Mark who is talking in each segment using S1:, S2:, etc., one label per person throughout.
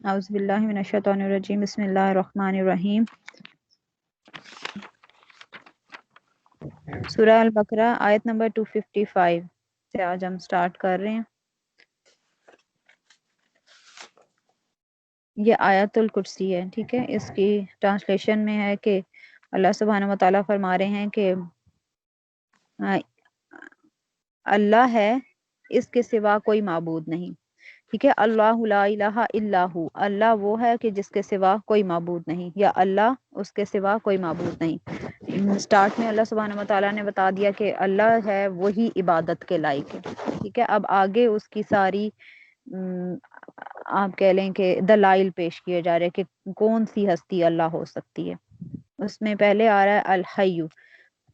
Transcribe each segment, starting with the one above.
S1: اعوذ باللہ من الشیطان الرجیم بسم اللہ الرحمن الرحیم سورہ البقرہ آیت نمبر 255 سے آج ہم سٹارٹ کر رہے ہیں۔ یہ آیت الکرسی ہے، ٹھیک ہے۔ اس کی ٹرانسلیشن میں ہے کہ اللہ سبحانہ و تعالیٰ فرما رہے ہیں کہ اللہ ہے، اس کے سوا کوئی معبود نہیں، ٹھیک ہے۔ اللہ لا الہ الا ہو، اللہ وہ ہے کہ جس کے سوا کوئی معبود نہیں، یا اللہ اس کے سوا کوئی معبود نہیں۔ سٹارٹ میں اللہ سبحانہ و تعالیٰ نے بتا دیا کہ اللہ ہے، وہی عبادت کے لائق ہے، ٹھیک ہے۔ اب آگے اس کی ساری آپ کہہ لیں کہ دلائل پیش کیے جا رہے کہ کون سی ہستی اللہ ہو سکتی ہے۔ اس میں پہلے آ رہا ہے الحیو۔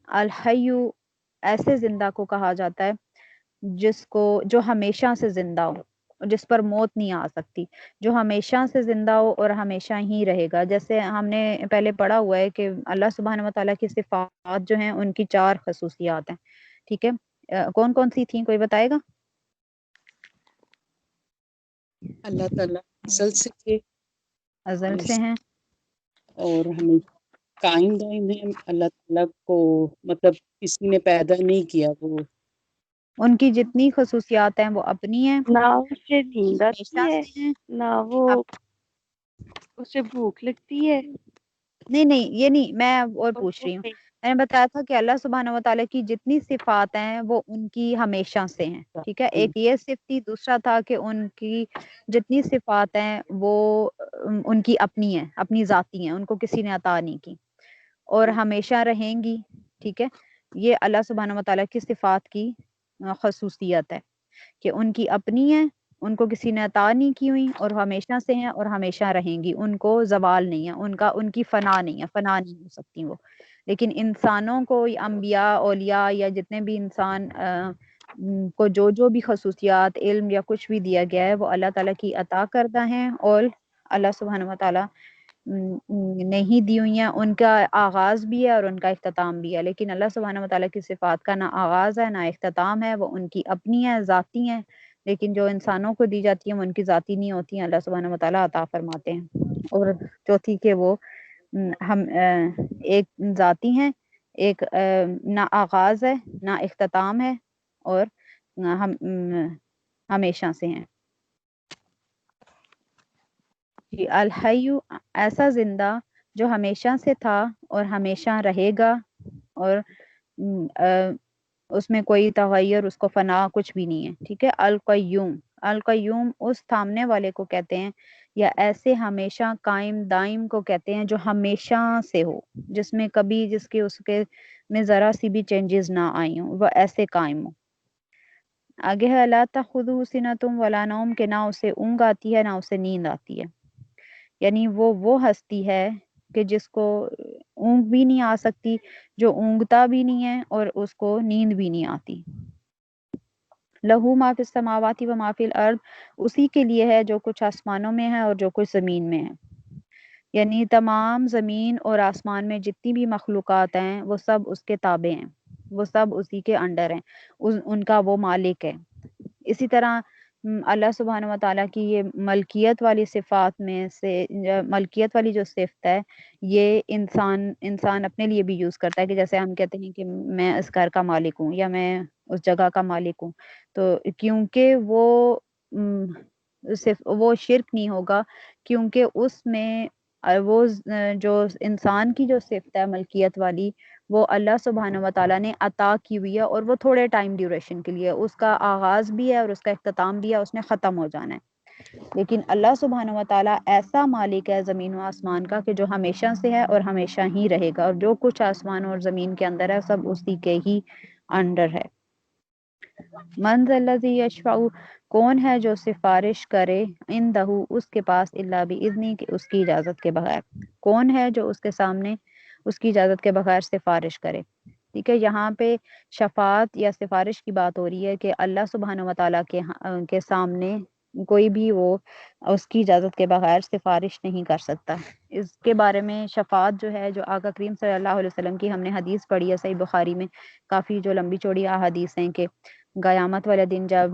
S1: الحیو ایسے زندہ کو کہا جاتا ہے جس کو جو ہمیشہ سے زندہ ہو، جس پر موت نہیں آ سکتی، جو ہمیشہ سے زندہ ہو اور ہمیشہ ہی رہے گا۔ جیسے ہم نے پہلے پڑھا ہوا ہے کہ اللہ سبحانہ و تعالیٰ کی صفات جو ہیں ان کی 4 خصوصیات ہیں، ٹھیک ہے۔ کون کون سی تھیں، کوئی بتائے گا؟
S2: اللہ تعالیٰ ازل سے تھے
S1: ازل سے ہیں،
S2: اور ہمیں قائم دائم ہے۔ اللہ تعالیٰ کو مطلب کسی نے پیدا نہیں کیا، وہ
S1: ان کی جتنی خصوصیات ہیں وہ اپنی ہیں،
S3: نہ اسے نیند آتی
S1: ہمیشہ
S3: ہے،
S1: سے ہیں۔
S3: نہ وہ اسے بھوک لگتی ہے،
S1: نہیں یہ نہیں، میں اور
S3: اور
S1: پوچھ
S3: وہ
S1: رہی ہوں، میں نے بتایا تھا کہ اللہ سبحانہ و تعالیٰ کی جتنی صفات ہیں وہ ان کی ہمیشہ سے ہیں، ٹھیک ہے۔ ایک یہ صفت تھی، دوسرا تھا کہ ان کی جتنی صفات ہیں وہ ان کی اپنی ہیں، اپنی ذاتی ہیں، ان کو کسی نے عطا نہیں کی، اور ہمیشہ رہیں گی، ٹھیک ہے۔ یہ اللہ سبحانہ و تعالیٰ کی صفات کی خصوصیت ہے کہ ان کی اپنی ہیں، ان کو کسی نے عطا نہیں کی ہوئی، اور ہمیشہ سے ہیں اور ہمیشہ رہیں گی، ان کو زوال نہیں ہے، ان کی فنا نہیں ہے، فنا نہیں ہو سکتی وہ۔ لیکن انسانوں کو، انبیاء، اولیاء، یا جتنے بھی انسان کو جو بھی خصوصیات، علم یا کچھ بھی دیا گیا ہے وہ اللہ تعالیٰ کی عطا کردہ ہیں، اور اللہ سبحانہ و تعالیٰ نے ہی دی ہوئی ہیں۔ ان کا آغاز بھی ہے اور ان کا اختتام بھی ہے، لیکن اللہ سبحانہ و تعالیٰ کی صفات کا نہ آغاز ہے نہ اختتام ہے، وہ ان کی اپنی ہیں، ذاتی ہیں، لیکن جو انسانوں کو دی جاتی ہیں وہ ان کی ذاتی نہیں ہوتی ہیں، اللہ سبحانہ و تعالیٰ عطا فرماتے ہیں۔ اور چوتھی کہ وہ ہم ایک ذاتی ہیں، ایک نہ آغاز ہے نہ اختتام ہے، اور ہم ہمیشہ سے ہیں۔ جی، الحیو ایسا زندہ جو ہمیشہ سے تھا اور ہمیشہ رہے گا، اور اس میں کوئی تغیر، اس کو فنا کچھ بھی نہیں ہے، ٹھیک ہے۔ القیوم، القیوم اس تھامنے والے کو کہتے ہیں، یا ایسے ہمیشہ قائم دائم کو کہتے ہیں جو ہمیشہ سے ہو، جس میں کبھی جس کے اس کے میں ذرا سی بھی چینجز نہ آئی ہوں، وہ ایسے قائم ہو۔ آگے ہے لا تأخذہ سنۃ ولا نوم، کہ نہ اسے اونگ آتی ہے نہ اسے نیند آتی ہے، یعنی وہ ہستی ہے کہ جس کو اونگ بھی نہیں آ سکتی، جو اونگتا بھی نہیں ہے اور اس کو نیند بھی نہیں آتی۔ لہو ما فی السماوات و ما فی الارض، اسی کے لیے ہے جو کچھ آسمانوں میں ہے اور جو کچھ زمین میں ہے، یعنی تمام زمین اور آسمان میں جتنی بھی مخلوقات ہیں وہ سب اس کے تابع ہیں، وہ سب اسی کے انڈر ہیں، ان کا وہ مالک ہے۔ اسی طرح اللہ سبحانہ و تعالیٰ کی یہ ملکیت والی صفات میں سے، ملکیت والی جو صفت ہے، یہ انسان اپنے لیے بھی یوز کرتا ہے، کہ جیسے ہم کہتے ہیں کہ میں اس گھر کا مالک ہوں یا میں اس جگہ کا مالک ہوں، تو کیونکہ وہ شرک نہیں ہوگا، کیونکہ اس میں وہ جو انسان کی جو صفت ہے ملکیت والی، وہ اللہ سبحانہ و تعالیٰ نے عطا کی ہوئی ہے، اور وہ تھوڑے ٹائم ڈیوریشن کے لیے، اس کا آغاز بھی ہے اور اس کا اختتام بھی ہے، اس نے ختم ہو جانا ہے۔ لیکن اللہ سبحانہ و تعالیٰ ایسا مالک ہے زمین و آسمان کا کہ جو ہمیشہ سے ہے اور ہمیشہ ہی رہے گا، اور جو کچھ آسمان اور زمین کے اندر ہے سب اسی کے ہی انڈر ہے۔ من ذا الذی یشفع، کون ہے جو سفارش کرے، عندہ اس کے پاس، الا باذنہ، کہ اس کی اجازت کے بغیر، کون ہے جو اس کے سامنے اس کی اجازت کے بغیر سفارش کرے، ٹھیک ہے۔ یہاں پہ شفاعت یا سفارش کی بات ہو رہی ہے کہ اللہ سبحانہ و تعالیٰ کے سامنے کوئی بھی وہ اس کی اجازت کے بغیر سفارش نہیں کر سکتا۔ اس کے بارے میں شفاعت جو ہے، جو آقا کریم صلی اللہ علیہ وسلم کی ہم نے حدیث پڑھی ہے صحیح بخاری میں، کافی جو لمبی چوڑی احادیث ہیں، کہ قیامت والے دن جب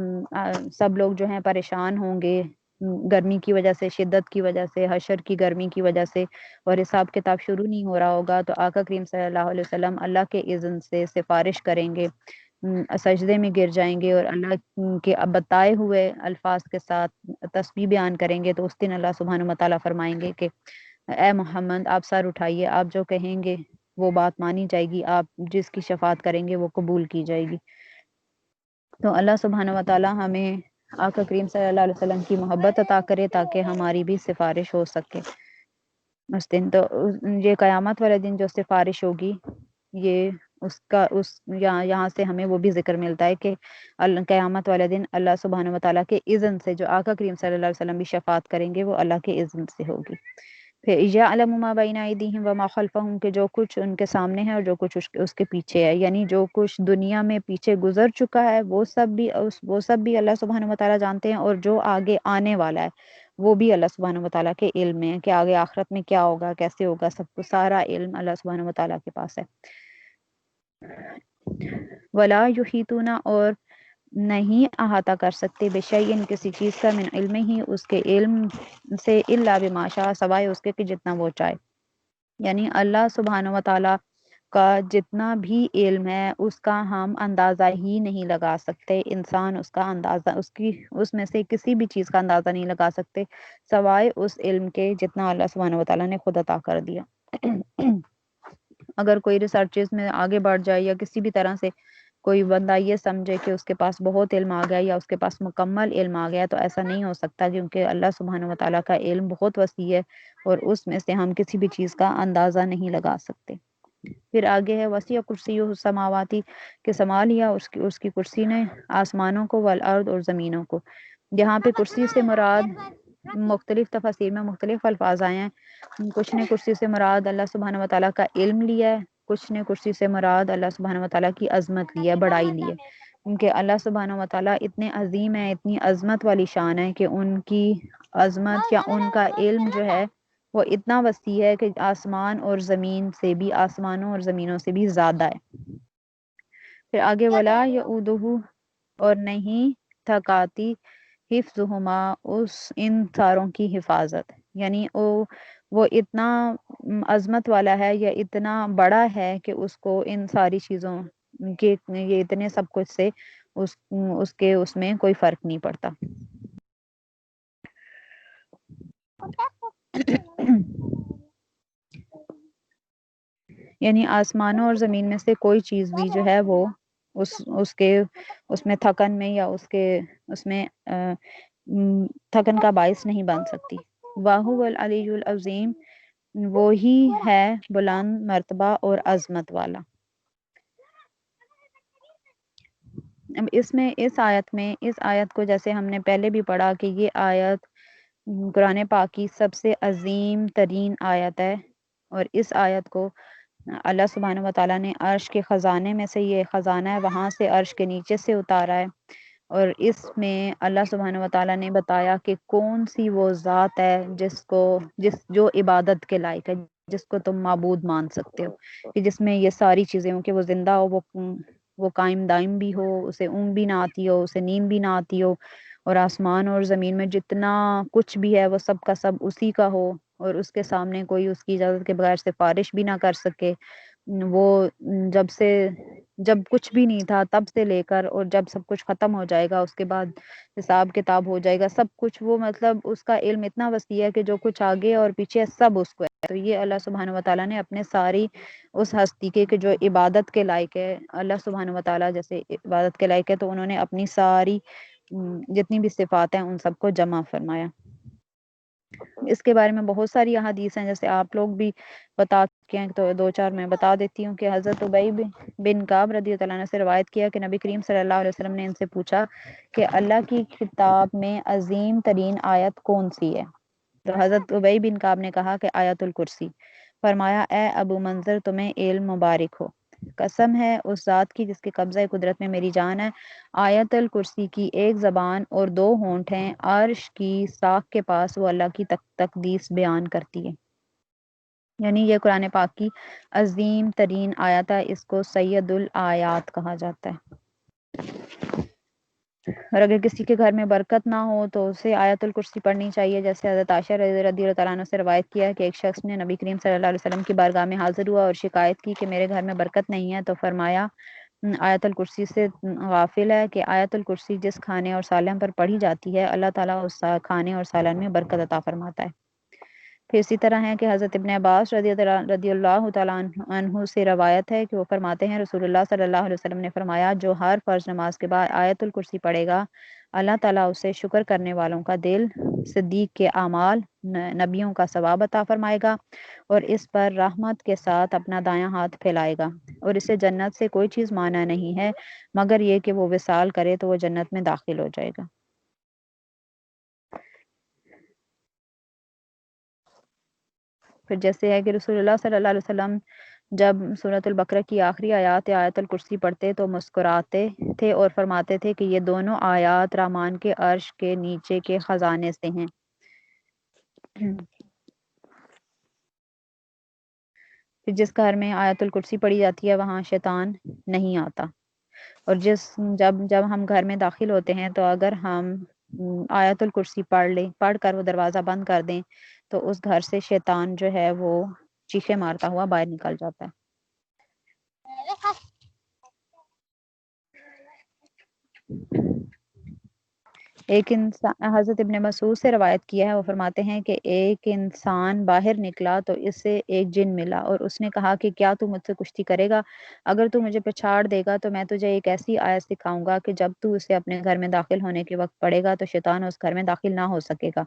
S1: سب لوگ جو ہیں پریشان ہوں گے، گرمی کی وجہ سے، شدت کی وجہ سے، حشر کی گرمی کی وجہ سے، اور حساب کتاب شروع نہیں ہو رہا ہوگا، تو آقا کریم صلی اللہ علیہ وسلم اللہ کے اذن سے سفارش کریں گے، سجدے میں گر جائیں گے اور اللہ کے بتائے ہوئے الفاظ کے ساتھ تسبیح بیان کریں گے، تو اس دن اللہ سبحانہ و تعالیٰ فرمائیں گے کہ اے محمد آپ سر اٹھائیے، آپ جو کہیں گے وہ بات مانی جائے گی، آپ جس کی شفاعت کریں گے وہ قبول کی جائے گی۔ تو اللہ سبحانہ و تعالیٰ ہمیں آقا کریم صلی اللہ علیہ وسلم کی محبت عطا کرے تاکہ ہماری بھی سفارش ہو سکے اس دن۔ تو یہ قیامت والے دن جو سفارش ہوگی، یہ یہاں سے ہمیں وہ بھی ذکر ملتا ہے کہ قیامت والے دن اللہ سبحانہ و تعالیٰ کے اذن سے جو آقا کریم صلی اللہ علیہ وسلم بھی شفاعت کریں گے وہ اللہ کے اذن سے ہوگی۔ پھر یعلم ما بین ایدیہم وما خلفہم، کہ جو کچھ ان کے سامنے ہے اور جو کچھ اس کے پیچھے ہے، یعنی جو کچھ دنیا میں پیچھے گزر چکا ہے وہ سب بھی اللہ سبحانہ و تعالیٰ جانتے ہیں، اور جو آگے آنے والا ہے وہ بھی اللہ سبحانہ و تعالیٰ کے علم میں ہے کہ آگے آخرت میں کیا ہوگا، کیسے ہوگا، سب کو سارا علم اللہ سبحانہ و تعالیٰ کے پاس ہے۔ ولا یحیطون، اور نہیں احاطہ کر سکتے بشیء کسی چیز کا، من علم ہی اس کے علم سے، الا بما شاء سوائے اس کے کہ جتنا وہ چاہے، یعنی اللہ سبحانہ و تعالیٰ کا جتنا بھی علم ہے اس کا ہم اندازہ ہی نہیں لگا سکتے، انسان اس کا اندازہ اس میں سے کسی بھی چیز کا اندازہ نہیں لگا سکتے سوائے اس علم کے جتنا اللہ سبحانہ و تعالیٰ نے خود عطا کر دیا۔ اگر کوئی ریسرچز میں آگے بڑھ جائے یا کسی بھی طرح سے کوئی بندہ یہ سمجھے کہ اس کے پاس بہت علم آ گیا یا اس کے پاس مکمل علم آ گیا، تو ایسا نہیں ہو سکتا، کیونکہ اللہ سبحانہ و تعالیٰ کا علم بہت وسیع ہے اور اس میں سے ہم کسی بھی چیز کا اندازہ نہیں لگا سکتے۔ پھر آگے ہے وسیع کرسی السماواتی، کہ سنبھال لیا اس کی کرسی نے آسمانوں کو، والارض اور زمینوں کو۔ یہاں پہ کرسی سے مراد مختلف تفاسیر میں مختلف الفاظ آئے ہیں، کچھ نے کرسی سے مراد اللہ سبحانہ و تعالیٰ کا علم لیا ہے، کچھ نے کرسی سے مراد اللہ سبحانہ و تعالیٰ کی عظمت لی ہے، بڑائی لی ہے، کیونکہ اللہ سبحانہ و تعالیٰ اتنے عظیم ہے، اتنی عظمت والی شان ہے کہ ان کی عظمت یا ان کا علم جو ہے وہ اتنا وسیع ہے کہ آسمانوں اور زمینوں سے بھی زیادہ ہے۔ پھر آگے ولا یعودہ، اور نہیں تھکاتی حفظہما، ان ساروں کی حفاظت، یعنی وہ اتنا عظمت والا ہے یا اتنا بڑا ہے کہ اس کو ان ساری چیزوں کے، یہ اتنے سب کچھ سے اس میں کوئی فرق نہیں پڑتا۔ یعنی آسمانوں اور زمین میں سے کوئی چیز بھی جو ہے وہ اس میں تھکن میں یا اس میں تھکن کا باعث نہیں بن سکتی۔ واہو العلی العظیم، وہی ہے بلند مرتبہ اور عظمت والا۔ اس آیت کو جیسے ہم نے پہلے بھی پڑھا کہ یہ آیت قرآن پاک کی سب سے عظیم ترین آیت ہے، اور اس آیت کو اللہ سبحانہ و تعالیٰ نے عرش کے خزانے میں سے، یہ خزانہ ہے وہاں سے عرش کے نیچے سے اتارا ہے، اور اس میں اللہ سبحانہ و تعالیٰ نے بتایا کہ کون سی وہ ذات ہے جو عبادت کے لائق ہے، جس کو تم معبود مان سکتے ہو، کہ جس میں یہ ساری چیزیں ہوں، کہ وہ زندہ ہو، وہ قائم دائم بھی ہو، اسے اونگ بھی نہ آتی ہو، اسے نیند بھی نہ آتی ہو، اور آسمان اور زمین میں جتنا کچھ بھی ہے وہ سب کا سب اسی کا ہو، اور اس کے سامنے کوئی اس کی اجازت کے بغیر سفارش بھی نہ کر سکے۔ وہ جب کچھ بھی نہیں تھا تب سے لے کر، اور جب سب کچھ ختم ہو جائے گا اس کے بعد حساب کتاب ہو جائے گا، سب کچھ وہ مطلب اس کا علم اتنا وسیع ہے کہ جو کچھ آگے اور پیچھے سب اس کو ہے۔ تو یہ اللہ سبحانہ و تعالیٰ نے اپنے ساری اس ہستی کے کہ جو عبادت کے لائق ہے، اللہ سبحانہ و تعالیٰ جیسے عبادت کے لائق ہے، تو انہوں نے اپنی ساری جتنی بھی صفات ہیں ان سب کو جمع فرمایا۔ اس کے بارے میں بہت ساری احادیث ہیں، جیسے آپ لوگ بھی بتا چکے ہیں، تو دو چار میں بتا دیتی ہوں کہ حضرت ابی بن کعب رضی اللہ عنہ سے روایت کیا کہ نبی کریم صلی اللہ علیہ وسلم نے ان سے پوچھا کہ اللہ کی کتاب میں عظیم ترین آیت کون سی ہے؟ تو حضرت ابی بن کعب نے کہا کہ آیت الکرسی۔ فرمایا اے ابو منظر، تمہیں علم مبارک ہو، قسم ہے اس ذات کی جس کے قبضہ قدرت میں میری جان ہے، آیت الکرسی کی ایک زبان اور دو ہونٹ ہیں، عرش کی ساکھ کے پاس وہ اللہ کی تقدیس بیان کرتی ہے۔ یعنی یہ قرآن پاک کی عظیم ترین آیت ہے، اس کو سید الآیات کہا جاتا ہے۔ اور اگر کسی کے گھر میں برکت نہ ہو تو اسے آیت الکرسی پڑھنی چاہیے، جیسے حضرت عائشہ رضی اللہ عنہ سے روایت کیا ہے کہ ایک شخص نے نبی کریم صلی اللہ علیہ وسلم کی بارگاہ میں حاضر ہوا اور شکایت کی کہ میرے گھر میں برکت نہیں ہے، تو فرمایا آیت الکرسی سے غافل ہے کہ آیت الکرسی جس کھانے اور سالن پر پڑھی جاتی ہے اللہ تعالیٰ اس کھانے اور سالن میں برکت عطا فرماتا ہے۔ پھر اسی طرح ہے کہ حضرت ابن عباس رضی اللہ تعالیٰ عنہ سے روایت ہے کہ وہ فرماتے ہیں رسول اللہ صلی اللہ علیہ وسلم نے فرمایا جو ہر فرض نماز کے بعد آیت الکرسی پڑھے گا اللہ تعالیٰ اسے شکر کرنے والوں کا دل، صدیق کے اعمال، نبیوں کا ثواب عطا فرمائے گا اور اس پر رحمت کے ساتھ اپنا دایاں ہاتھ پھیلائے گا، اور اسے جنت سے کوئی چیز مانا نہیں ہے مگر یہ کہ وہ وصال کرے تو وہ جنت میں داخل ہو جائے گا۔ پھر جیسے ہے کہ رسول اللہ صلی اللہ علیہ وسلم جب سورۃ البقرہ کی آخری آیات آیت الکرسی پڑھتے تو مسکراتے تھے اور فرماتے تھے کہ یہ دونوں آیات رحمان کے عرش کے نیچے کے خزانے سے ہیں۔ پھر جس گھر میں آیت الکرسی پڑھی جاتی ہے وہاں شیطان نہیں آتا، اور جب ہم گھر میں داخل ہوتے ہیں تو اگر ہم آیت الکرسی پڑھ کر وہ دروازہ بند کر دیں تو اس گھر سے شیطان جو ہے وہ چیخے مارتا ہوا باہر نکل جاتا ہے۔ ایک انسان حضرت ابن مسعود سے روایت کیا ہے، وہ فرماتے ہیں کہ ایک انسان باہر نکلا تو اس سے ایک جن ملا اور اس نے کہا کہ کیا تو مجھ سے کشتی کرے گا؟ اگر تو مجھے پچھاڑ دے گا تو میں تجھے ایک ایسی آیت سکھاؤں گا کہ جب تو اسے اپنے گھر میں داخل ہونے کے وقت پڑھے گا تو شیطان اس گھر میں داخل نہ ہو سکے گا۔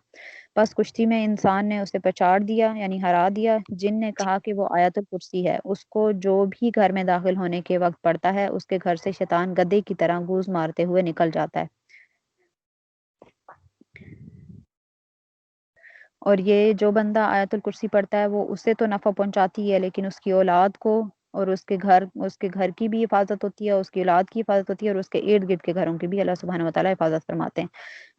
S1: بس کشتی میں انسان نے اسے پچھاڑ دیا یعنی ہرا دیا۔ جن نے کہا کہ وہ آیت الکرسی ہے، اس کو جو بھی گھر میں داخل ہونے کے وقت پڑھتا ہے اس کے گھر سے شیطان گدے کی طرح گوز مارتے ہوئے نکل جاتا ہے۔ اور یہ جو بندہ آیت الکرسی پڑھتا ہے وہ اسے تو نفع پہنچاتی ہے لیکن اس کی اولاد کو اور اس کے گھر کی بھی حفاظت ہوتی ہے، اس کی اولاد کی حفاظت ہوتی ہے، اور اس کے ارد گرد کے گھروں کی بھی اللہ سبحانہ و تعالیٰ حفاظت فرماتے ہیں۔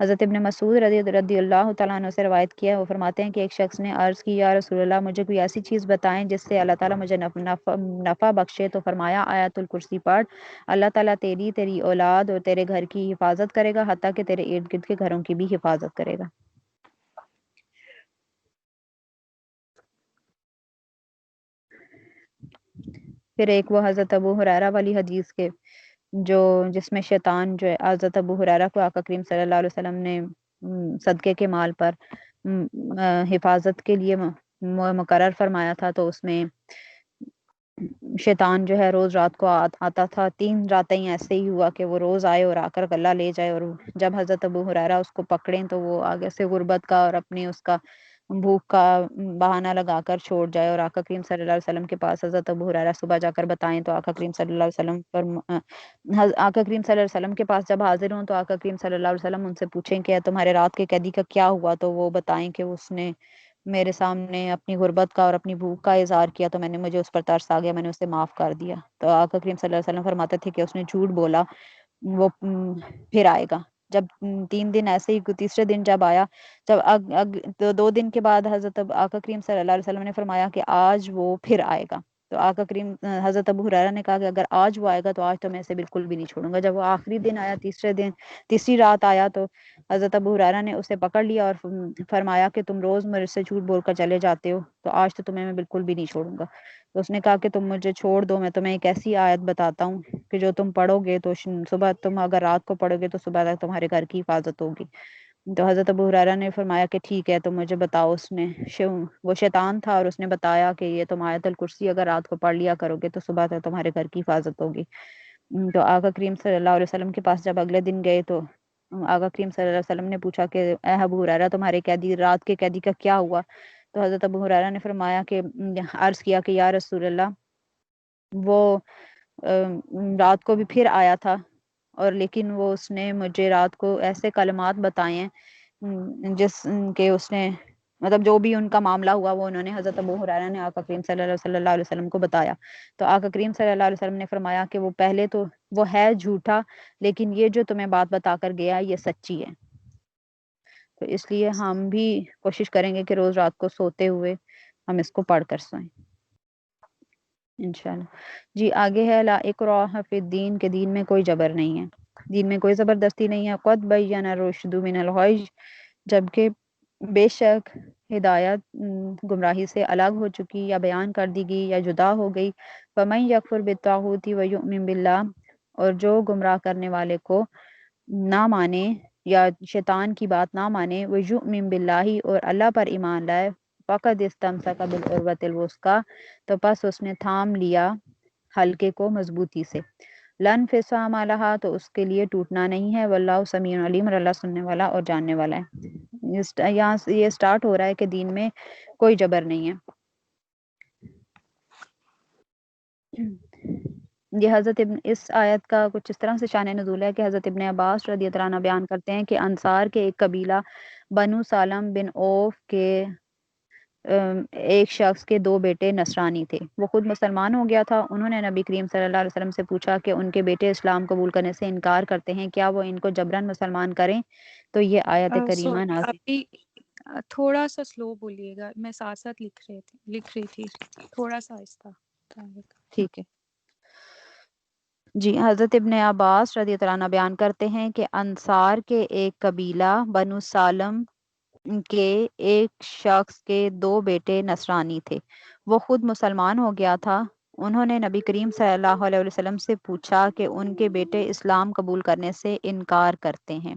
S1: حضرت ابن مسعود رضی اللہ تعالیٰ عنہ سے روایت کیا ہے، وہ فرماتے ہیں کہ ایک شخص نے عرض کی یا رسول اللہ مجھے کوئی ایسی چیز بتائیں جس سے اللہ تعالیٰ مجھے نفع بخشے، تو فرمایا آیت الکرسی پڑھ، اللہ تعالیٰ تیری اولاد اور تیرے گھر کی حفاظت کرے گا حتیٰ کہ تیرے ارد گرد کے گھروں کی بھی حفاظت کرے گا۔ پھر ایک وہ حضرت ابو ہریرہ والی حدیث کے جس میں شیطان جو ہے حضرت ابو ہریرہ کو آقا کریم صلی اللہ علیہ وسلم نے صدقے کے مال پر حفاظت کے لیے مقرر فرمایا تھا، تو اس میں شیطان جو ہے روز رات کو آتا تھا۔ 3 راتیں ایسے ہی ہوا کہ وہ روز آئے اور آ کر غلہ لے جائے، اور جب حضرت ابو ہریرہ اس کو پکڑیں تو وہ آگے سے غربت کا اور اپنی اس کا بھوک کا بہانہ لگا کر چھوڑ جائے، اور آقا کریم صلی اللہ علیہ وسلم کے پاس حضرت ابو ہریرہ صبح جا کر بتائیں تو آقا کریم صلی اللہ علیہ وسلم آقا کریم صلی اللہ علیہ وسلم کے پاس جب حاضر ہوں تو آقا کریم صلی اللہ علیہ وسلم ان سے پوچھیں کہ تمہارے رات کے قیدی کا کیا ہوا، تو وہ بتائیں کہ اس نے میرے سامنے اپنی غربت کا اور اپنی بھوک کا اظہار کیا تو مجھے اس پر ترس آ گیا، میں نے اسے معاف کر دیا۔ تو آقا کریم صلی اللہ علیہ وسلم فرماتے تھے کہ اس نے جھوٹ بولا، وہ پھر آئے گا۔ جب 3 دن ایسے ہی تیسرے دن جب آیا، جب 2 دن کے بعد حضرت آقا کریم صلی اللہ علیہ وسلم نے فرمایا کہ آج وہ پھر آئے گا، تو آقا کریم حضرت ابو ہریرہ نے کہا کہ اگر آج وہ آئے گا تو آج تو میں اسے بالکل بھی نہیں چھوڑوں گا۔ جب وہ آخری دن آیا، تیسری رات آیا، تو حضرت ابو ہریرہ نے اسے پکڑ لیا اور فرمایا کہ تم روز میرے سے جھوٹ بول کر چلے جاتے ہو، تو آج تو تمہیں میں بالکل بھی نہیں چھوڑوں گا۔ تو اس نے کہا کہ تم مجھے چھوڑ دو، میں تمہیں ایک ایسی آیت بتاتا ہوں کہ جو تم پڑھو گے تو صبح تم اگر رات کو پڑھو گے تو صبح تک تمہارے گھر کی حفاظت ہوگی۔ تو حضرت ابو ہریرہ نے فرمایا کہ ٹھیک ہے، تو مجھے بتاؤ۔ وہ شیطان تھا اور اس نے بتایا کہ یہ تم آیت الکرسی اگر رات کو پڑھ لیا کرو گے تو صبح تک تمہارے گھر کی حفاظت ہوگی۔ تو آقا کریم صلی اللہ علیہ وسلم کے پاس جب اگلے دن گئے تو آقا کریم صلی اللہ علیہ وسلم نے پوچھا کہ اے ابو ہریرہ تمہارے رات کے قیدی کا کیا ہوا؟ تو حضرت ابو ہریرہ نے فرمایا کہ عرض کیا کہ یا رسول اللہ وہ رات کو بھی پھر آیا تھا، اور لیکن اس نے مجھے رات کو ایسے کلمات بتائے ہیں جس کے اس نے مطلب جو بھی ان کا معاملہ ہوا وہ انہوں نے حضرت ابو ہریرہ نے آقا کریم صلی اللہ علیہ وسلم کو بتایا۔ تو آقا کریم صلی اللہ علیہ وسلم نے فرمایا کہ وہ پہلے تو وہ ہے جھوٹا، لیکن یہ جو تمہیں بات بتا کر گیا یہ سچی ہے۔ تو اس لیے ہم بھی کوشش کریں گے کہ روز رات کو سوتے ہوئے ہم اس کو پڑھ کر سوئیں انشاءاللہ۔ جی آگے ہے لا اکراہ فی الدین، کے دین میں کوئی جبر نہیں ہے۔ دین میں کوئی زبردستی نہیں ہے. قد بین الرشد من الغی، جبکہ بے شک ہدایت گمراہی سے الگ ہو چکی یا بیان کر دی گئی یا جدا ہو گئی. فمن یکفر بالطاغوت ویؤمن باللہ، اور جو گمراہ کرنے والے کو نہ مانے یا شیطان کی بات نہ مانے، ویؤمن باللہ، اور اللہ پر ایمان لائے، فقد استمسک بالعروۃ الوثقی، تو پس اس نے تھام لیا حلقے کو مضبوطی سے. لن فسام لہا، تو اس کے لیے ٹوٹنا نہیں ہے. واللہ سمیع علیم، اور اللہ سننے والا اور جاننے والا ہے. یہاں سے یہ سٹارٹ ہو رہا ہے کہ دین میں کوئی جبر نہیں ہے. یہ حضرت اس آیت کا کچھ اس طرح سے شان نزول ہے کہ حضرت ابن عباس رضی اللہ عنہ بیان کرتے ہیں کہ انصار کے ایک قبیلہ بنو سالم بن اوف کے ایک شخص کے 2 بیٹے نصرانی تھے. وہ خود مسلمان ہو گیا تھا. انہوں نے نبی کریم صلی اللہ علیہ وسلم سے پوچھا کہ ان کے بیٹے اسلام قبول کرنے سے انکار کرتے ہیں، کیا وہ ان کو جبراً مسلمان کریں؟ تو یہ آیت کریمہ نازل.
S4: ابھی تھوڑا سا سلو بولیے گا، میں ساتھ ساتھ لکھ رہی تھی، تھوڑا سا آہستہ.
S1: ٹھیک ہے جی. حضرت ابن عباس رضی اللہ عنہ بیان کرتے ہیں کہ انصار کے ایک قبیلہ بنو سالم کے ایک شخص کے 2 بیٹے نصرانی تھے. وہ خود مسلمان ہو گیا تھا. انہوں نے نبی کریم صلی اللہ علیہ وسلم سے پوچھا کہ ان کے بیٹے اسلام قبول کرنے سے انکار کرتے ہیں،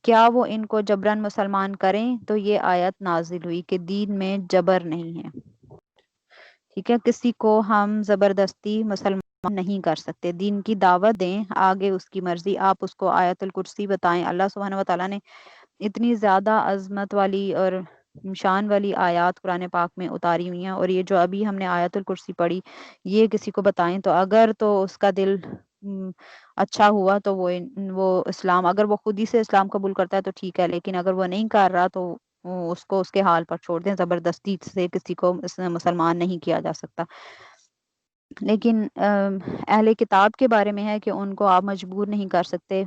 S1: کیا وہ ان کو جبراً مسلمان کریں؟ تو یہ آیت نازل ہوئی کہ دین میں جبر نہیں ہے. ٹھیک ہے، کسی کو ہم زبردستی مسلمان نہیں کر سکتے. دین کی دعوت دیں، آگے اس کی مرضی. آپ اس کو آیت الکرسی بتائیں. اللہ سبحانہ و تعالیٰ نے اتنی زیادہ عظمت والی اور شان والی آیات قرآن پاک میں اتاری ہوئی ہیں، اور یہ جو ابھی ہم نے آیت الکرسی پڑھی، یہ کسی کو بتائیں تو اگر تو اس کا دل اچھا ہوا تو وہ اسلام، اگر وہ خود ہی سے اسلام قبول کرتا ہے تو ٹھیک ہے، لیکن اگر وہ نہیں کر رہا تو اس کو اس کے حال پر چھوڑ دیں. زبردستی سے کسی کو مسلمان نہیں کیا جا سکتا. لیکن اہل کتاب کے بارے میں ہے کہ ان کو آپ مجبور نہیں کر سکتے.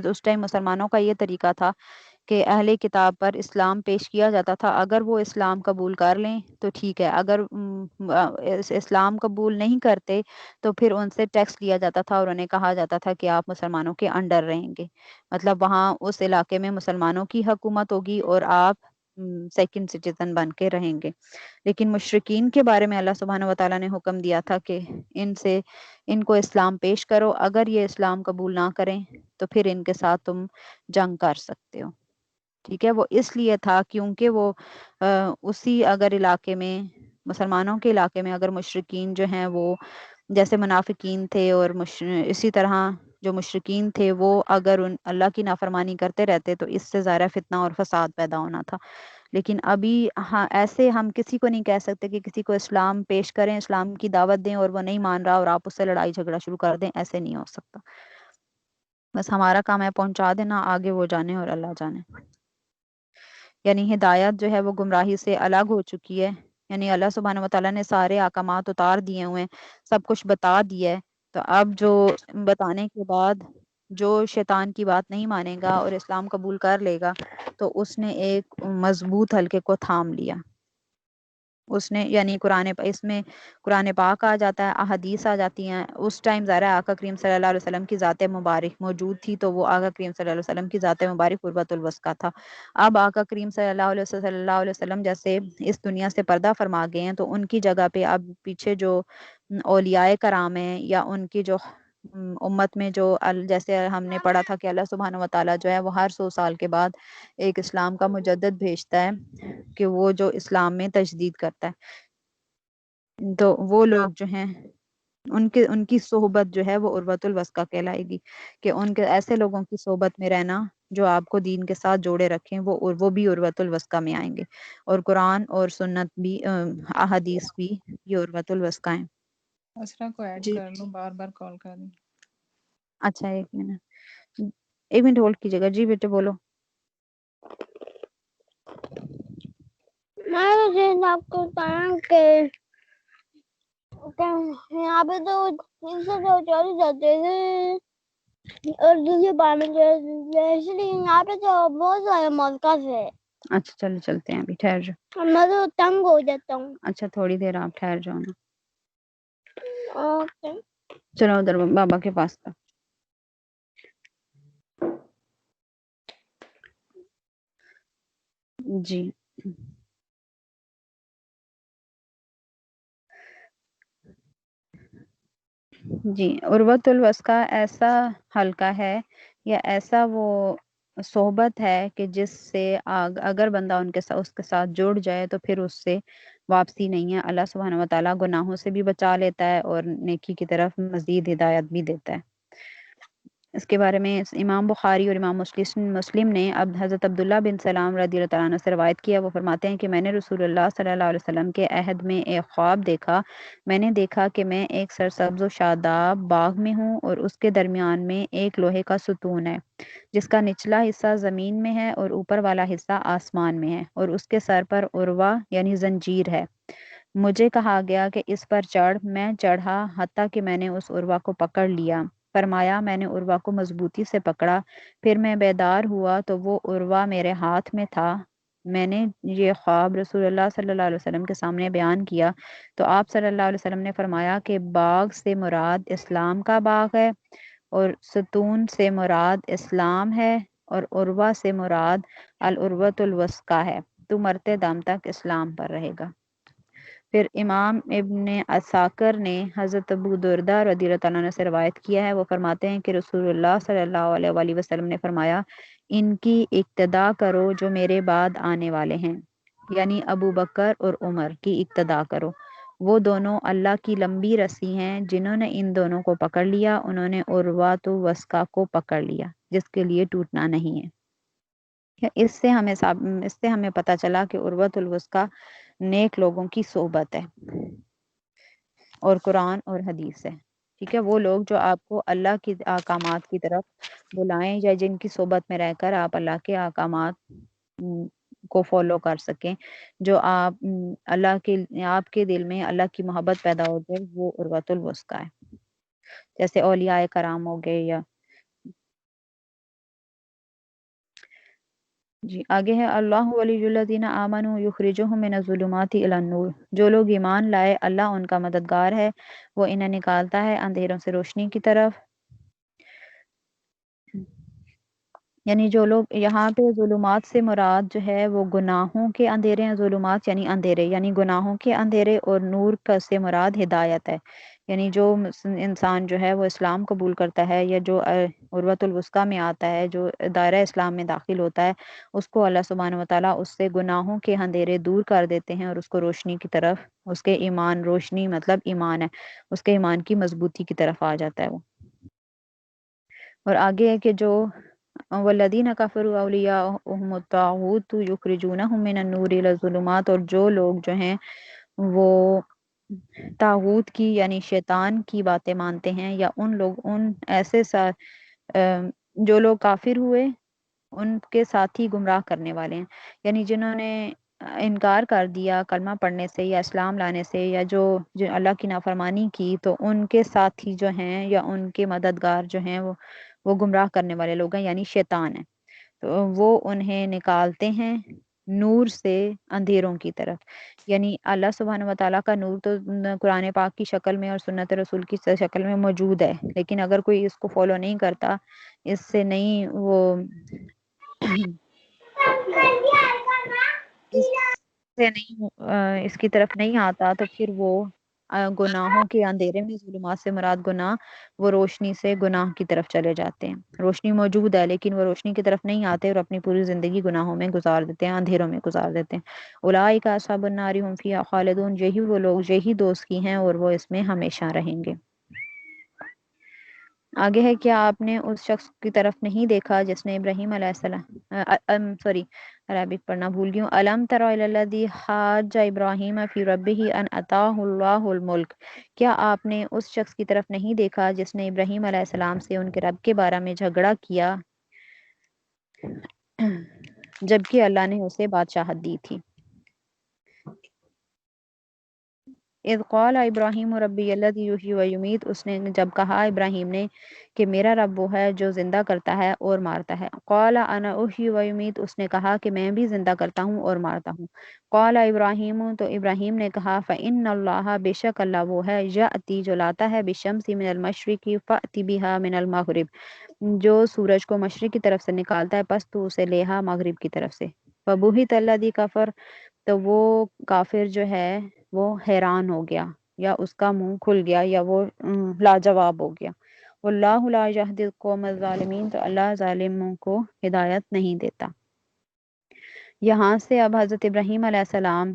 S1: اس ٹائم مسلمانوں کا یہ طریقہ تھا کہ اہل کتاب پر اسلام پیش کیا جاتا تھا. اگر وہ اسلام قبول کر لیں تو ٹھیک ہے، اگر اسلام قبول نہیں کرتے تو پھر ان سے ٹیکس لیا جاتا تھا اور انہیں کہا جاتا تھا کہ آپ مسلمانوں کے انڈر رہیں گے. مطلب وہاں اس علاقے میں مسلمانوں کی حکومت ہوگی اور آپ سیکنڈ سٹیزن بن کے رہیں گے. لیکن مشرکین کے بارے میں اللہ سبحانہ و تعالیٰ نے حکم دیا تھا کہ ان کو اسلام پیش کرو. اگر یہ اسلام قبول نہ کریں تو پھر ان کے ساتھ تم جنگ کر سکتے ہو. ٹھیک ہے، وہ اس لیے تھا کیونکہ وہ اسی اگر علاقے میں، مسلمانوں کے علاقے میں اگر مشرکین جو ہیں وہ جیسے منافقین تھے، اور اسی طرح جو مشرکین تھے وہ اگر اللہ کی نافرمانی کرتے رہتے تو اس سے ظاہر فتنہ اور فساد پیدا ہونا تھا. لیکن ابھی ایسے ہم کسی کو نہیں کہہ سکتے کہ کسی کو اسلام پیش کریں، اسلام کی دعوت دیں اور وہ نہیں مان رہا اور آپ اس سے لڑائی جھگڑا شروع کر دیں. ایسے نہیں ہو سکتا. بس ہمارا کام ہے پہنچا دینا، آگے وہ جانے اور اللہ جانے. یعنی ہدایت جو ہے وہ گمراہی سے الگ ہو چکی ہے. یعنی اللہ سبحانہ و تعالیٰ نے سارے احکامات اتار دیے ہوئے ہیں، سب کچھ بتا دیا ہے. تو اب جو بتانے کے بعد جو شیطان کی بات نہیں مانے گا اور اسلام قبول کر لے گا تو اس نے ایک مضبوط حلقے کو تھام لیا. اس نے یعنی اس میں قرآن پاک آ جاتا ہے، احادیث آ جاتی ہیں. اس ٹائم ظاہر آقا کریم صلی اللہ علیہ وسلم کی ذات مبارک موجود تھی، تو وہ آقا کریم صلی اللہ علیہ وسلم کی ذات مبارک قربۃ الوثقی تھا. اب آقا کریم صلی اللہ علیہ وسلم جیسے اس دنیا سے پردہ فرما گئے ہیں، تو ان کی جگہ پہ اب پیچھے جو اولیاء کرام ہیں یا ان کی جو امت میں جو جیسے ہم نے پڑھا تھا کہ اللہ سبحانہ و تعالیٰ جو ہے وہ ہر 100 سال کے بعد ایک اسلام کا مجدد بھیجتا ہے کہ وہ جو اسلام میں تجدید کرتا ہے. تو وہ لوگ جو ہیں ان کی صحبت جو ہے وہ عروۃ الوثقی کہلائے گی، کہ ان کے ایسے لوگوں کی صحبت میں رہنا جو آپ کو دین کے ساتھ جوڑے رکھیں، وہ بھی عروۃ الوثقی میں آئیں گے. اور قرآن اور سنت بھی، احادیث بھی یہ عروۃ الوثقی ہیں.
S4: اسرا کو ایڈ
S1: جی
S4: کر لو، بار بار کال کر رہی.
S1: اچھا، ایک منٹ ہولڈ کیجیے گا. جی بیٹے بولو.
S5: میں آپ کو بتایا کہ یہاں پہ تو 344 جاتے ہیں اور دوسرے بار میں یہاں پہ تو بہت سارے مرکز ہے.
S1: اچھا چلو چلتے ہیں، ابھی ٹھہر جاؤ.
S5: میں تو تنگ ہو جاتا ہوں.
S1: اچھا تھوڑی دیر آپ ٹھہر جاؤ نا.
S5: اوکے
S1: چلو ادھر بابا کے پاس کا. جی جی عروۃ الوثقی ایسا حلقہ ہے یا ایسا وہ صحبت ہے کہ جس سے اگر بندہ اس کے ساتھ جڑ جائے تو پھر اس سے واپسی نہیں ہے. اللہ سبحانہ و تعالیٰ گناہوں سے بھی بچا لیتا ہے اور نیکی کی طرف مزید ہدایت بھی دیتا ہے. اس کے بارے میں امام بخاری اور امام مسلم نے اب حضرت عبداللہ بن سلام رضی اللہ تعالیٰ عنہ سے روایت کیا. وہ فرماتے ہیں کہ میں نے رسول اللہ صلی اللہ علیہ وسلم کے عہد میں ایک خواب دیکھا. میں نے دیکھا کہ میں ایک سرسبز و شاداب باغ میں ہوں اور اس کے درمیان میں ایک لوہے کا ستون ہے جس کا نچلا حصہ زمین میں ہے اور اوپر والا حصہ آسمان میں ہے اور اس کے سر پر عروہ یعنی زنجیر ہے. مجھے کہا گیا کہ اس پر چڑھ. میں چڑھا حتیٰ کہ میں نے اس عروہ کو پکڑ لیا. فرمایا میں نے عروہ کو مضبوطی سے پکڑا. پھر میں بیدار ہوا تو وہ عروہ میرے ہاتھ میں تھا. میں نے یہ خواب رسول اللہ صلی اللہ علیہ وسلم کے سامنے بیان کیا تو آپ صلی اللہ علیہ وسلم نے فرمایا کہ باغ سے مراد اسلام کا باغ ہے اور ستون سے مراد اسلام ہے اور عروہ سے مراد العروۃ الوثقی ہے. تو مرتے دم تک اسلام پر رہے گا. پھر امام ابن عساکر نے حضرت ابو دردہ رضی اللہ تعالیٰ عنہ سے روایت کیا ہے. وہ فرماتے ہیں کہ رسول اللہ صلی اللہ علیہ وآلہ وسلم نے فرمایا ان کی اقتدا کرو جو میرے بعد آنے والے ہیں یعنی ابو بکر اور عمر کی اقتدا کرو. وہ دونوں اللہ کی لمبی رسی ہیں. جنہوں نے ان دونوں کو پکڑ لیا انہوں نے عروۃ الوثقی کو پکڑ لیا جس کے لیے ٹوٹنا نہیں ہے. اس سے ہمیں پتہ چلا کہ عروۃ الوثقی نیک لوگوں کی صحبت ہے اور قرآن اور حدیث ہے. ٹھیک ہے، وہ لوگ جو آپ کو اللہ کی احکامات کی طرف بلائیں یا جن کی صحبت میں رہ کر آپ اللہ کے احکامات کو فالو کر سکیں، جو آپ کے دل میں اللہ کی محبت پیدا ہو جائے، وہ عروۃ الوثقی ہے. جیسے اولیاء کرام ہو گئے یا جی آگے ہے اللہ ولی الذین آمنوا یخرجہم من الظلمات الی النور. جو لوگ ایمان لائے اللہ ان کا مددگار ہے، وہ انہیں نکالتا ہے اندھیروں سے روشنی کی طرف. یعنی جو لوگ یہاں پہ ظلمات سے مراد جو ہے وہ گناہوں کے اندھیرے ہیں. ظلمات یعنی اندھیرے، یعنی گناہوں کے اندھیرے، اور نور کا سے مراد ہدایت ہے. یعنی جو انسان جو ہے وہ اسلام قبول کرتا ہے یا جو عروۃ الوثقی میں آتا ہے، جو دائرہ اسلام میں داخل ہوتا ہے، اس کو اللہ سبحانہ وتعالیٰ اس سے گناہوں کے اندھیرے دور کر دیتے ہیں اور اس کو روشنی کی طرف، اس کے ایمان، روشنی مطلب ایمان ہے، اس کے ایمان کی مضبوطی کی طرف آ جاتا ہے وہ. اور آگے ہے کہ جو والذین کفروا اولیاءہم الطاغوت یخرجونہم من النور الی الظلمات. اور جو لوگ جو ہیں وہ طاغوت کی یعنی شیطان کی باتیں مانتے ہیں، یا ان ایسے جو لوگ کافر ہوئے ان کے ساتھی گمراہ کرنے والے ہیں. یعنی جنہوں نے انکار کر دیا کلمہ پڑھنے سے یا اسلام لانے سے، یا جو اللہ کی نافرمانی کی، تو ان کے ساتھی جو ہیں یا ان کے مددگار جو ہیں وہ گمراہ کرنے والے لوگ ہیں، یعنی شیطان ہیں. تو وہ انہیں نکالتے ہیں نور سے اندھیروں کی طرف. یعنی اللہ سبحانہ و تعالیٰ کا نور تو قرآن پاک کی شکل میں اور سنت رسول کی شکل میں موجود ہے، لیکن اگر کوئی اس کو فالو نہیں کرتا، اس سے نہیں وہ اس کی طرف نہیں آتا، تو پھر وہ گناہوں کے اندھیرے میں، ظلمات سے مراد گناہ، وہ روشنی سے گناہ کی طرف چلے جاتے ہیں. روشنی موجود ہے لیکن وہ روشنی کی طرف نہیں آتے اور اپنی پوری زندگی گناہوں میں گزار دیتے ہیں، اندھیروں میں گزار دیتے ہیں. اولئک اصحاب النار هم فیہا خالدون. یہی وہ لوگ، یہی دوست کی ہیں اور وہ اس میں ہمیشہ رہیں گے. آگے ہے کیا آپ نے اس شخص کی طرف نہیں دیکھا جس نے ابراہیم علیہ السلام عربک پڑھنا بھول گئی ہوں. الم تر الی الذی حاج ابراہیم فی ربہ ان اتاہ اللہ الملک. کیا آپ نے اس شخص کی طرف نہیں دیکھا جس نے ابراہیم علیہ السلام سے ان کے رب کے بارے میں جھگڑا کیا جبکہ اللہ نے اسے بادشاہت دی تھی. اذ قال ابراہیم ربی الذی یحیی و یمیت. اس نے جب کہا ابراہیم نے کہ میرا رب وہ ہے جو زندہ کرتا ہے اور مارتا ہے. قال انا احیی و یمیت. اس نے کہا کہ میں بھی زندہ کرتا ہوں اور مارتا ہوں. قال ابراہیم. تو ابراہیم نے کہا فإن اللہ. بے شک اللہ وہ ہے یأتی جو لاتا ہے بالشمس من المشرق فأتی بها من المغرب. جو سورج کو مشرق کی طرف سے نکالتا ہے پس تو اسے لیہا مغرب کی طرف سے. فبہت الذی کفر، تو وہ کافر جو ہے وہ حیران ہو گیا، یا اس کا منہ کھل گیا، یا وہ لاجواب ہو گیا. واللہ لا یہدی القوم الظالمین، تو اللہ ظالموں کو ہدایت نہیں دیتا. یہاں سے اب حضرت ابراہیم علیہ السلام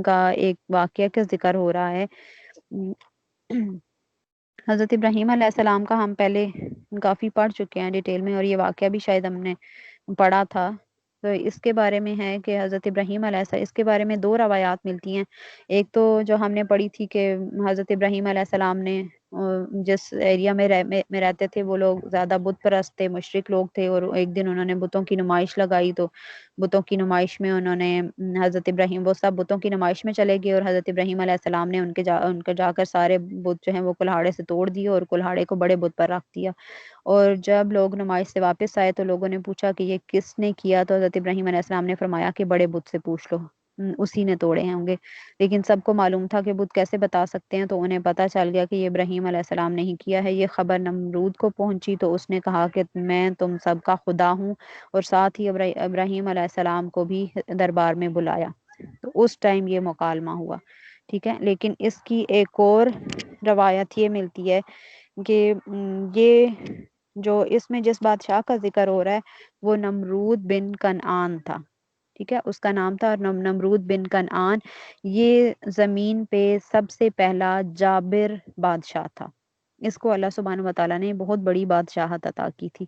S1: کا ایک واقعہ کا ذکر ہو رہا ہے. حضرت ابراہیم علیہ السلام کا ہم پہلے کافی پڑھ چکے ہیں ڈیٹیل میں، اور یہ واقعہ بھی شاید ہم نے پڑھا تھا. تو اس کے بارے میں ہے کہ حضرت ابراہیم علیہ السلام، اس کے بارے میں 2 روایات ملتی ہیں. ایک تو جو ہم نے پڑھی تھی کہ حضرت ابراہیم علیہ السلام نے جس ایریا میں رہتے تھے وہ لوگ زیادہ بت پرست تھے، مشرک لوگ تھے، اور ایک دن انہوں نے بتوں کی نمائش لگائی. تو بتوں کی نمائش میں انہوں نے حضرت ابراہیم، وہ سب بتوں کی نمائش میں چلے گئے، اور حضرت ابراہیم علیہ السلام نے ان کے جا کر سارے بت جو ہیں وہ کلہاڑے سے توڑ دیے، اور کلہاڑے کو بڑے بت پر رکھ دیا. اور جب لوگ نمائش سے واپس آئے تو لوگوں نے پوچھا کہ یہ کس نے کیا، تو حضرت ابراہیم علیہ السلام نے فرمایا کہ بڑے بت سے پوچھ لو، اسی نے توڑے ہوں گے. لیکن سب کو معلوم تھا کہ بت کیسے بتا سکتے ہیں، تو انہیں پتہ چل گیا کہ یہ ابراہیم علیہ السلام نے ہی کیا ہے. یہ خبر نمرود کو پہنچی تو اس نے کہا کہ میں تم سب کا خدا ہوں، اور ساتھ ہی ابراہیم علیہ السلام کو بھی دربار میں بلایا. تو اس ٹائم یہ مکالمہ ہوا. ٹھیک ہے. لیکن اس کی ایک اور روایت یہ ملتی ہے کہ یہ جو اس میں جس بادشاہ کا ذکر ہو رہا ہے وہ نمرود بن کنعان تھا. ٹھیک ہے. اس کا نام تھا نمرود بن کنعان. یہ زمین پہ سب سے پہلا جابر بادشاہ تھا. اس کو اللہ سبحانہ و تعالیٰ نے بہت بڑی بادشاہت عطا کی تھی.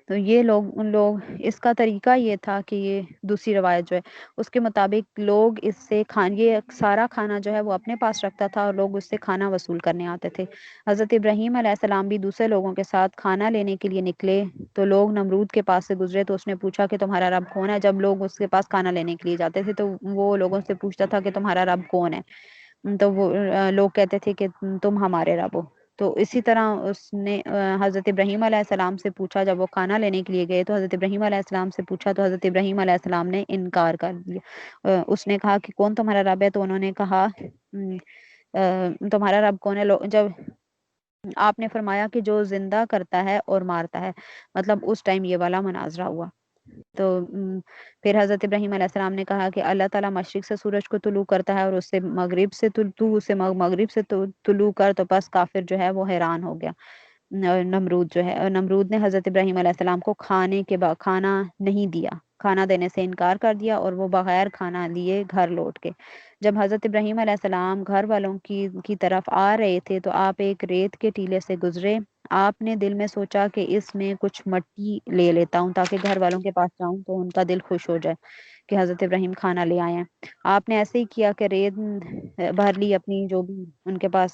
S1: تو یہ لوگ اس کا طریقہ یہ تھا کہ یہ دوسری روایت جو ہے اس کے مطابق لوگ اس سے یہ سارا کھانا جو ہے وہ اپنے پاس رکھتا تھا، اور لوگ اس سے کھانا وصول کرنے آتے تھے. حضرت ابراہیم علیہ السلام بھی دوسرے لوگوں کے ساتھ کھانا لینے کے لیے نکلے تو لوگ نمرود کے پاس سے گزرے تو اس نے پوچھا کہ تمہارا رب کون ہے. جب لوگ اس کے پاس کھانا لینے کے لیے جاتے تھے تو وہ لوگوں سے پوچھتا تھا کہ تمہارا رب کون ہے. تو وہ لوگ کہتے تھے کہ تم ہمارے رب ہو. تو اسی طرح اس نے حضرت ابراہیم علیہ السلام سے پوچھا. جب وہ کھانا لینے کے لیے گئے تو حضرت ابراہیم علیہ السلام سے پوچھا تو حضرت ابراہیم علیہ السلام نے انکار کر دیا. اس نے کہا کہ کون تمہارا رب ہے؟ تو انہوں نے کہا تمہارا رب کون ہے؟ جب آپ نے فرمایا کہ جو زندہ کرتا ہے اور مارتا ہے، مطلب اس ٹائم یہ والا مناظرہ ہوا. تو پھر حضرت ابراہیم علیہ السلام نے کہا کہ اللہ تعالیٰ مشرق سے سورج کو طلوع کرتا ہے اور اس سے مغرب سے مغرب سے طلوع کر. تو بس کافر جو ہے وہ حیران ہو گیا. نمرود جو ہے، نمرود نے حضرت ابراہیم علیہ السلام کو کھانا نہیں دیا، کھانا دینے سے انکار کر دیا، اور وہ بغیر کھانا لیے گھر لوٹ کے. جب حضرت ابراہیم علیہ السلام گھر والوں کی طرف آ رہے تھے تو آپ ایک ریت کے ٹیلے سے گزرے. آپ نے دل میں سوچا کہ اس میں کچھ مٹی لے لیتا ہوں تاکہ گھر والوں کے پاس جاؤں تو ان کا دل خوش ہو جائے کہ حضرت ابراہیم کھانا لے آئے ہیں. آپ نے ایسے ہی کیا کہ ریت بھر لی، اپنی جو بھی ان کے پاس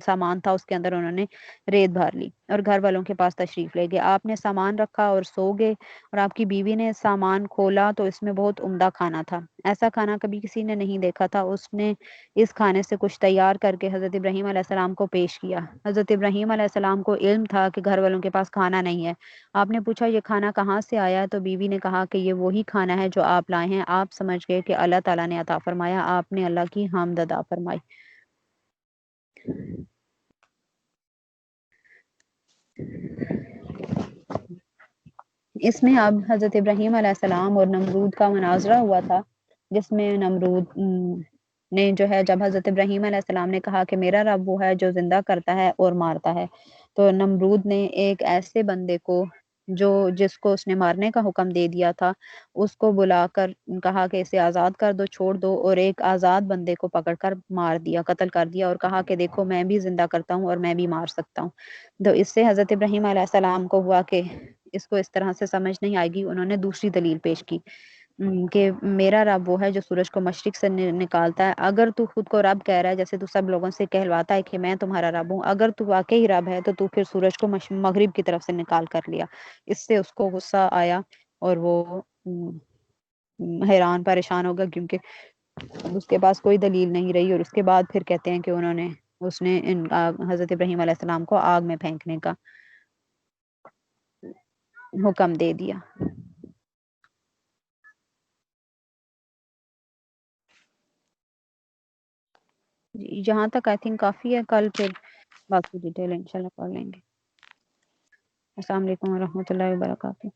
S1: سامان تھا اس کے اندر انہوں نے ریت بھر لی اور گھر والوں کے پاس تشریف لے گئے. آپ نے سامان رکھا اور سو گئے، اور آپ کی بیوی نے سامان کھولا تو اس میں بہت عمدہ کھانا تھا. ایسا کھانا کبھی کسی نے نہیں دیکھا تھا. اس نے اس کھانے سے کچھ تیار کر کے حضرت ابراہیم علیہ السلام کو پیش کیا. حضرت ابراہیم علیہ السلام کو علم تھا کہ گھر والوں کے پاس کھانا نہیں ہے. آپ نے پوچھا یہ کھانا کہاں سے آیا ہے؟ تو بیوی نے کہا کہ یہ وہی کھانا ہے جو آپ لائے ہیں. آپ سمجھ گئے کہ اللہ تعالیٰ نے عطا فرمایا. آپ نے اللہ کی حمد ادا فرمائی. اس میں اب حضرت ابراہیم علیہ السلام اور نمرود کا مناظرہ ہوا تھا، جس میں نمرود نے جو ہے، جب حضرت ابراہیم علیہ السلام نے کہا کہ میرا رب وہ ہے جو زندہ کرتا ہے اور مارتا ہے، تو نمرود نے ایک ایسے بندے کو جس کو اس نے مارنے کا حکم دے دیا تھا، اس کو بلا کر کہا کہ اسے آزاد کر دو، چھوڑ دو، اور ایک آزاد بندے کو پکڑ کر مار دیا، قتل کر دیا، اور کہا کہ دیکھو میں بھی زندہ کرتا ہوں اور میں بھی مار سکتا ہوں. تو اس سے حضرت ابراہیم علیہ السلام کو ہوا کہ اس کو اس طرح سے سمجھ نہیں آئے گی. انہوں نے دوسری دلیل پیش کی کہ میرا رب وہ ہے جو سورج کو مشرق سے نکالتا ہے. اگر تو خود کو رب کہہ رہا ہے، جیسے تو سب لوگوں سے کہلواتا ہے کہ میں تمہارا رب ہوں، اگر تو واقعی رب ہے تو پھر سورج کو مغرب کی طرف سے نکال کر لیا. اس سے اس کو غصہ آیا اور وہ حیران پریشان ہوگا، کیونکہ اس کے پاس کوئی دلیل نہیں رہی. اور اس کے بعد پھر کہتے ہیں کہ اس نے حضرت ابراہیم علیہ السلام کو آگ میں پھینکنے کا حکم دے دیا. جہاں تک آئی تھنک کافی ہے. کل پھر باقی ڈیٹیل انشاءاللہ پڑھ لیں گے. السلام علیکم ورحمۃ اللہ وبرکاتہ.